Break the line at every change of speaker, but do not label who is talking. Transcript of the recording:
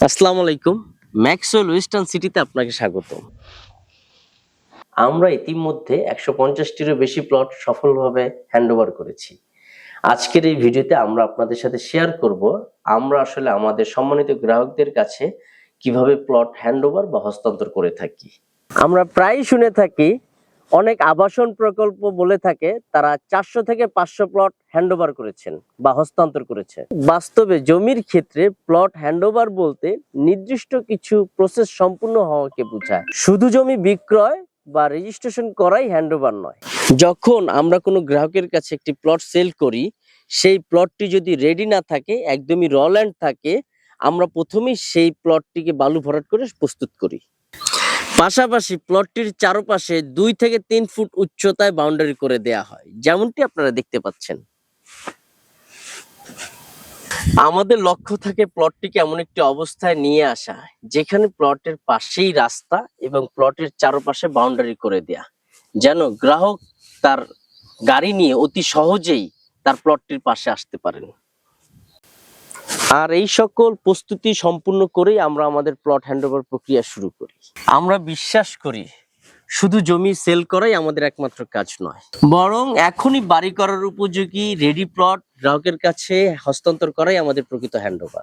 আসসালামু আলাইকুম। Maxwell western সিটিতে আপনাকে স্বাগত। আমরা ইতিমধ্যে ১৫০টিরও বেশি প্লট সফলভাবে হ্যান্ডওভার করেছি। আজকের এই ভিডিওতে আমরা আপনাদের সাথে শেয়ার করব আমরা আসলে আমাদের সম্মানিত গ্রাহকদের কাছে কিভাবে প্লট হ্যান্ডওভার বা হস্তান্তর করে থাকি। আমরা প্রায়ই শুনে থাকি অনেক আবাসন প্রকল্প বলে থাকে তারা ৪০০ থেকে ৫০০ প্লট হ্যান্ডওভার করেছেন বা হস্তান্তর করেছে। বাস্তবে জমির ক্ষেত্রে প্লট হ্যান্ডওভার বলতে নির্দিষ্ট কিছু প্রসেস সম্পূর্ণ হওয়াকে বোঝায়। শুধু জমি বিক্রয় বা রেজিস্ট্রেশন করাই হ্যান্ডওভার নয়। যখন আমরা কোনো গ্রাহকের কাছে একটি প্লট সেল করি, সেই প্লটটি যদি রেডি না থাকে, একদমই র ল্যান্ড থাকে, আমরা প্রথমেই সেই প্লটটিকে বালু ভরাট করে প্রস্তুত করি। পাশাপাশি প্লটটির চারপাশে ২ থেকে ৩ ফুট উচ্চতায় বাউন্ডারি করে দেয়া হয়, যেমনটি আপনারা দেখতে পাচ্ছেন। আমাদের লক্ষ্য থাকে প্লটটিকে এমন একটি অবস্থায় নিয়ে আসা যেখানে প্লটের পাশেই রাস্তা এবং প্লটের চারপাশে বাউন্ডারি করে দেয়া, যেন গ্রাহক তার গাড়ি নিয়ে অতি সহজেই তার প্লটটির পাশে আসতে পারেন। আর এই সকল প্রস্তুতি সম্পূর্ণ করেই আমরা আমাদের প্লট হ্যান্ডওভার প্রক্রিয়া শুরু করি। আমরা বিশ্বাস করি শুধু জমি সেল করাই আমাদের একমাত্র কাজ নয়, বরং এখনই বাড়ি করার উপযোগী রেডি প্লট গ্রাহকের কাছে হস্তান্তর করাই আমাদের প্রকৃত হ্যান্ডওভার।